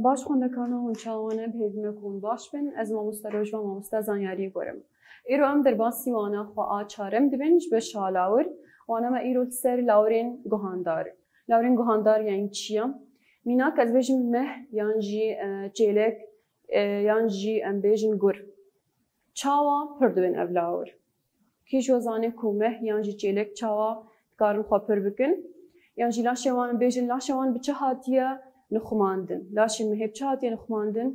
باش خوندکان و چاوانه بهدم کن باش بن از ماموستا روج و ماموستا زنیاری گرم. ایرو ام در باسی وانا خوا چارم دبنج به شالاور وانا ما ایرو سر لاورین گهاندار. لاورین گهاندار یعنی چیم؟ مینا که از بیشم مه یانجی چیلک یانجی ام بیشم گر. چاوا پردبن اولاور. کیش وزانه کومه یانجی چیلک چاوا کارن خوا پر بکن. یانجی لاشوان بیشن لاشوان بچه هاتیه نخماندن. لاشی مهب چه هاتیه نخماندن؟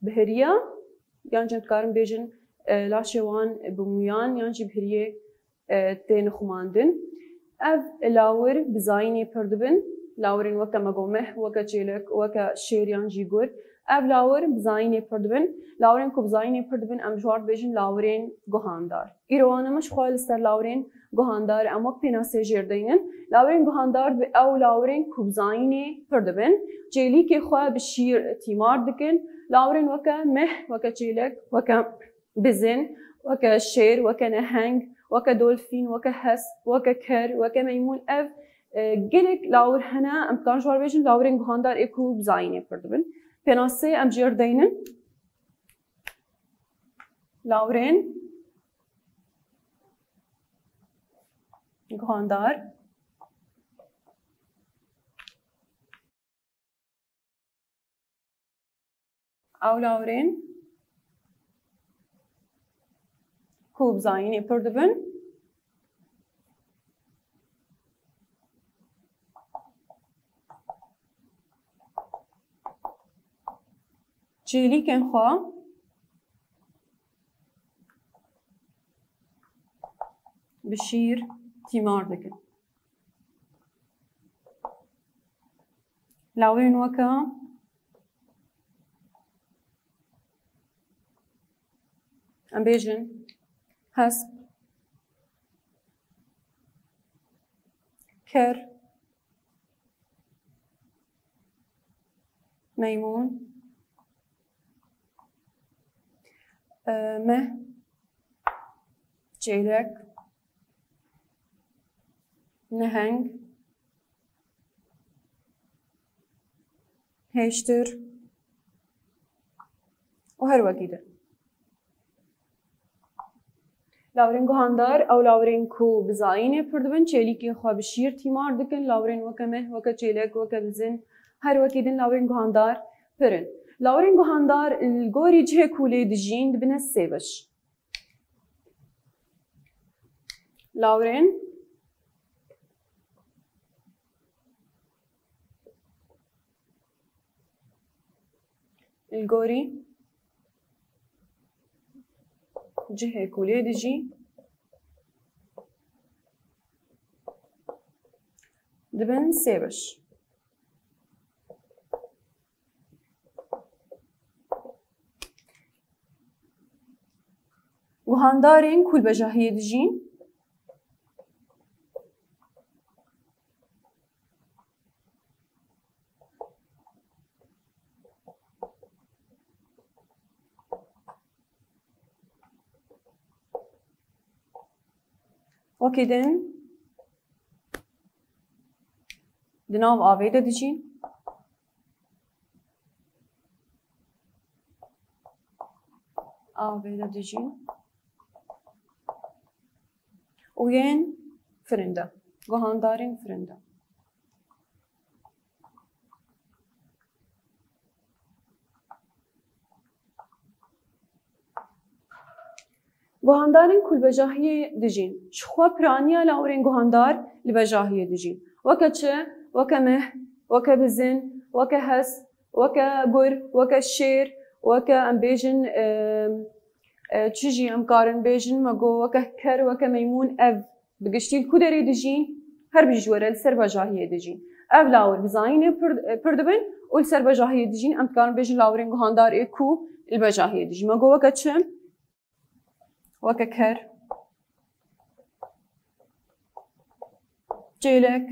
بهریا یانجی کارن بیشن لاشوان بمیان یانجی بهریه تین خماندن. اف لاور بزاینی پردبن. لاورین وکا مگومه وکا چیلک وکا شیریان جیگر. اف لاور بزاینی پردبن. لاورین کو بزاینی پردبن ام جوار بیشن لاورین گهاندار. ایروانه مش خوال استر لاورین گهاندار اما پیناسه جردینن. لاورین گهاندار به او لاورین کو بزاینی پردبن. چیلی که خواه بشیر تیمار دکن. لاورین وکا مه وکا چیلک وکا بزن وکا شیر وکا نهنگ وکا دولفین وکا هس وکا کر وکا میمون اف گلک لاور هنا ام کان جوار بیشن لاورین گهاندار اکو بزاینی پردبن. پیناسه ام جردینن. لاورین گهاندار او لاورین کوب زاینی پردبن چیلی کن خواه بشیر تیمار دکن. لاورین وکا ام بیجن هست کر میمون مه چیلک نهنگ هشتر و هر وکیده. لاورین گهاندار او لاورین کو بزاینه پردبن چیلی که خواب شیر تیمار دکن لاورین وکمه وک چیلک وک بزن هر وکیدن لاورین گهاندار پرن. لاورین گهاندار الگوری جه کوله دجین دبنه سیبش. لاورین الگوری جهه کوله دجی دبن سیبش. گهاندارین کل بجاهی دجین وكيدن دناو آويدا دجين آويدا دجين وين فرندا گهاندارين فرندا. گهاندارین کل بجاهی دجین. شخوا پرانیا لاورین گهاندار لبجاهی دجین. وکه چه؟ وکه مه، وکه بزن، وکه هس، وکه گر، وکه شیر، وکه ام بیجن چیزی ام کارن بیجن مگو وکه کر وکه میمون اف بگشتیل کدری دجین هر بیجوره لسر بجاهی دجین. اف لاور بزاینه پردبن و لسر بجاهی دجین ام کارن بیجن لاورین گهاندار اکو البجاهی دجین. مگو وکه چه؟ وکه کر چیلک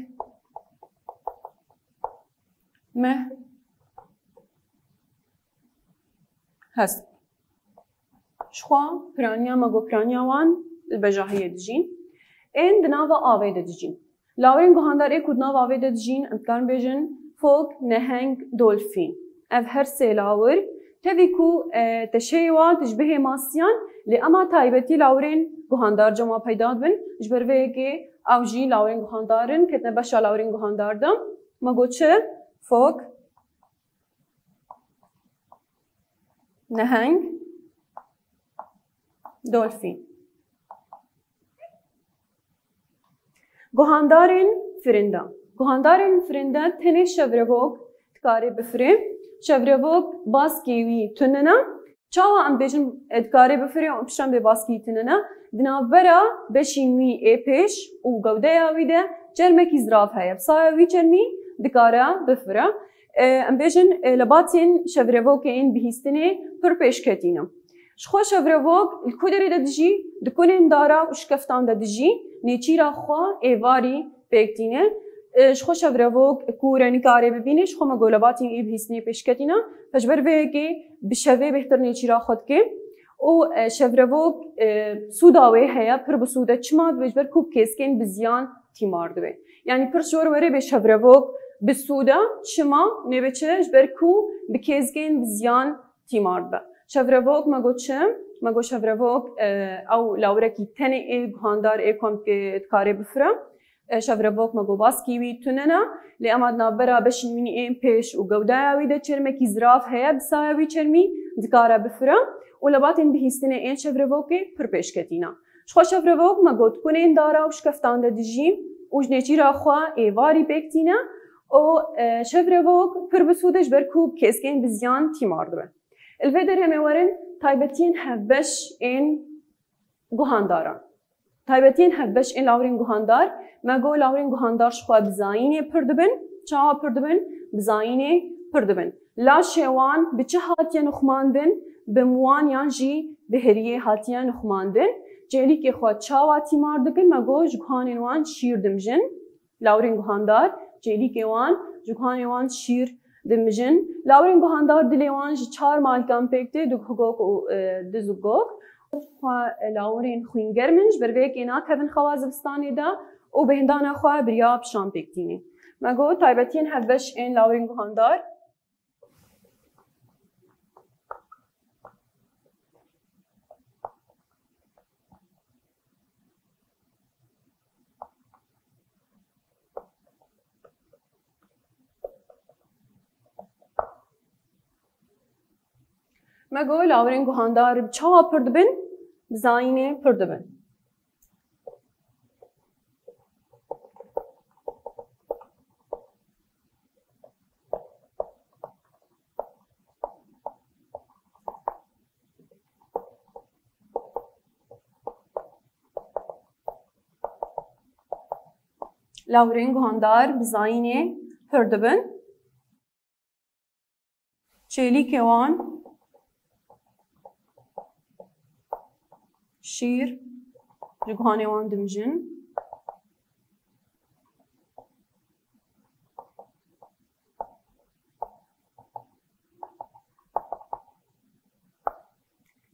مه هست. شخوا پرانیا مگو پرانیا وان البجاهی دجین. این دناوا آویده دجین. لاورین گهاندار کد ناوا آویده دجین. امکان بیجن فوق نهنگ دولفین. ev her sê lawir tevî ku teşeyê wan tişbihê masiyan lê ema taybetî lawirên guhandar cema peyda dibin ji ber vê yekê ew jî lawirên guhandarin ketine beşa lawirên guhandar de me got çi fok neheng dolfîn guhandarên firinda guhandarên firinda tenê şevrevok dikarê bifire şevrevok baskê wî tunine çawa em bêjin dikarê bifire û piştan bê baskî tunine di navbera beşên wî ê pêş û gewdeya wî de çermekî zirav heye saya wî çermî dikare bifire em bêjin li batên şevrevokên bihîstinê pir pêşketîne ji xwe şevrevok li ku derê de dijî di kunên dara û şikeftan de dijî nêçîra xwe êvarî pêktîne ji xwe şevrevok ku renîkarê bibîne ji xwe me got li batên ê bihîstinê pêşketîne ji ber vê yekê bi şevê bêhtir nêçîra xwe dike û şevrevok sûda wê heye pir bi sûd e çima dibe ji ber ku kêskên bi ziyan tîmar dibe yanî pir jor were bê şevrevok bi sûd e çima nêbe çi ji ber ku bi kêzgên bi ziyan tîmar dibe şevrevok me got çi me got şevrevok ew lawrekî tenê ê guhandar ê kom dikare bifire şevrevok me got baskî wî tunine lê ema di navbera beşên wî ên pêş û gewdeya wî de çermekî zirav heye bi saya wî çermî dikare bifire û li batên bihîstinê ên şevrevokê pir pêşketîne ji xwe şevrevok me got kunên dara û şikeftan de dijî û ji nêçîra xwe êvarî pêktîne û şevrevok pir bi sûd e ji ber ku kêskên bi ziyan tîmar dibe li vê derê me werin taybetiyên hevbeş ên guhandaran taybetiyên hevbeş ên lawirên guhandar me got lawirên guhandar ji xwe bi zayînê pir dibin çawa pir dibin bi zayînê pir dibin laşê wan bi çi hatiye nixwandin bi wan yan jî bi heriyê hatiye nixwandin cêlîkê xwe çawa tîmar dikin me got ji guhanên wan şîr dimijin lawirên guhandar cêlîkê wan ji guhanê wan şîr dimijin lawirên guhandar dilê wan ji çar malkan pêk tê du hugok û du zugok lawirên xwînger min ji ber vê yekê nakevin xewa zivistanê de û bêhindana xwe biriya pişan pêktînê me got taybetiyên hevbeş ên lawirên guhandar me got lawirên guhandar çawa pir dibin bi zayînê pir dibin lawirên guhandar bi zayînê pir dibin çêlîkê wan şîr ji guhanê wan dimijin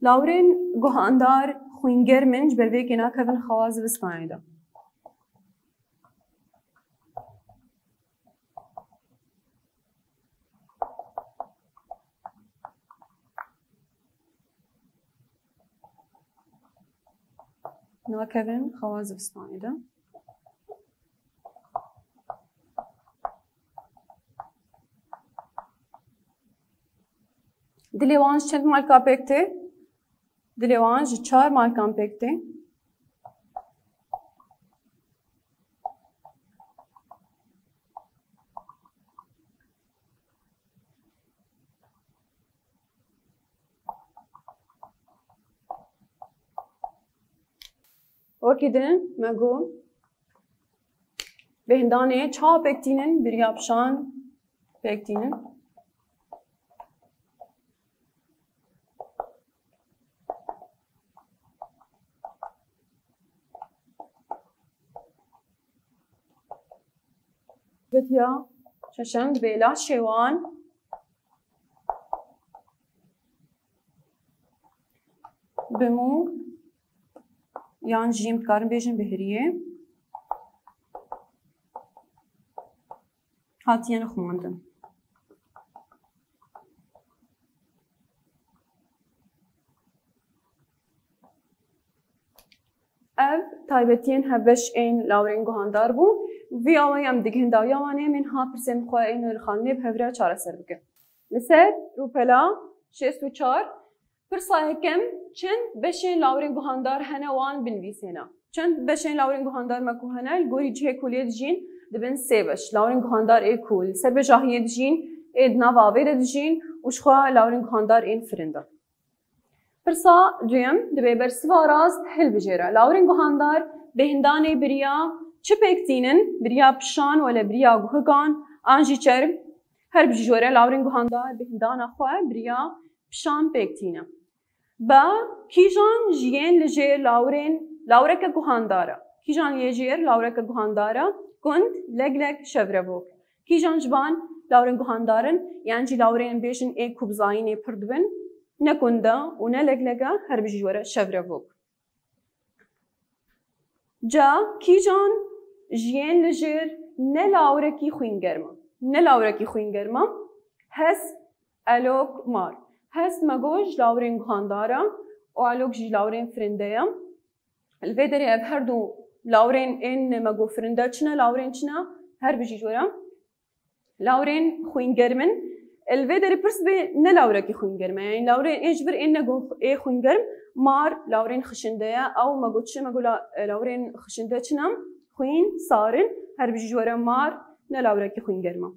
lawirên guhandar xwînger min ji ber vê yekê nakevin xewa zivistanê de nakevin xewa zivistanê de dilê wan ji çend malka pêk tê dilê wan ji çar malkan pêk tê وەکی din me got bêhindanê çawa pêktînin biriya pişan pêktînin bitiya şeşem bê laşê wan bi mû yan jîm dikarin bêjin bi heriyê hatiye nixwandin ev taybetiyên hevbeşên lawrên guhandar bû. Vî awayê em digihîn dawiya wan ê min ha pirsên xwe ên li xanînê bi hevreya çareser bikin. Li ser rûpela 64 pirsa yekem çend beşên lawrên guhandar hene wan binivîsêne. Çend beşên lawrên guhandar me ku hene li gorî cihê kuliyê dijîn dibin sê beş. Lawrên guhandar ê ku li ser bêjahiyê dijîn ê di nav avê de dijîn û ji xwe lawrên guhandar ên firin de. Pirsa duyem dibe bersiva rast hilbijêre. Lawrên guhandar bêhindanê biriya çi pêktînin? Biriya pişan wele biriya guhigan an jî çerm. Her bi jî jîre lawrên guhandar bêhindana xwe biriya pişan pêktîne. Ba kîjan jiyên li jêr lawreke guhandara. Kîjan yê jêr lawreke guhandara gund leglek şevrevok. Kîjan ji ban lawrên guhandarin yan jî lawrên bêjin ê ku bi zayînê pir dibin ne gunda û ne legleka her bi jî were şevrevok. Ca kîjan jiyên li jêr ne lawrekî xwîngerma. Ne lawrekî xwîngerma hes elok mar. Hes me got ji lawrên guhandara û elok jî lawrên firinde ye. Li vê derê ev her du lawrên ên me got firinde çi ne lawrên çi ne her bi jî jîre lawrên xwîngermin. Li vê derê pirs bê ne lawrekî xwîngerme yani lawrên ê ji vir ên ne got ê xwîngerm mar lawrên xişinde ye ew me got çi me got lawrên xişinde çi ne xwîn sarin her bi jî jîre mar ne lawrekî xwîngerma.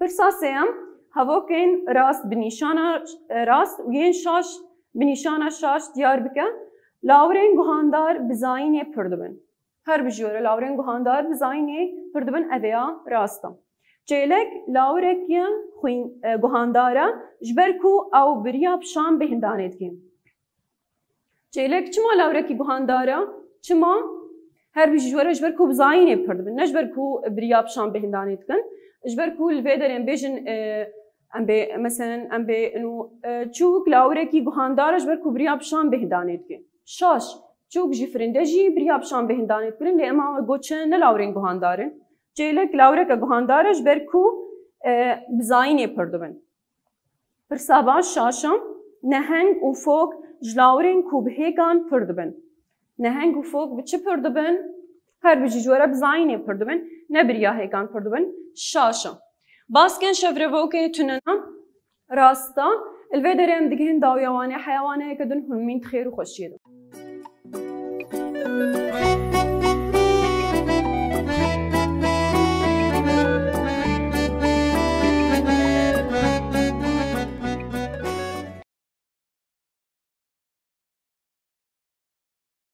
Pirsa sêyem hevokên rast bi nîşana rast û yên şaş bi nîşana şaş diyar bike lawrên guhandar bi zayînê pir dibin. Her bi jî were lawrên guhandar bi zayînê pir dibin ev ya rast e. Çêlek lawrekî guhandara ji ber ku ew biriya pişan bêhindanê dikin. Çêlek çima lawrekî guhandara? Çima her bi jî were ji ber ku bi zayînê pir dibin. Ne ji ber ku biriya pişan bêhindanê dikin. Ji ber ku li vê derê bêjin em bê mesela em bê çûk lawrekî guhandar ji ber ku biriya pişan bêhindanê dikin. Şaş çûk jî firinde jî biriya pişan bêhindanê dikin lê ema got çi ne lawrên guhandarin. Çêlek lawreke guhandar ji ber ku bi zayînê pir dibin. Pirsa baş şaşam neheng û fok ji lawrên ku bi hêkan pir dibin. Neheng û fok bi çi pir dibin? Her bi jî jîre bi zayînê pir dibin ne biriya hêkan pir dibin. Şaşam. Baskên şevrevokê tune rasta li vê derê em digihîn dawiya wanê heyawaneyeke din hûn mîn xêr û xweşiyê de.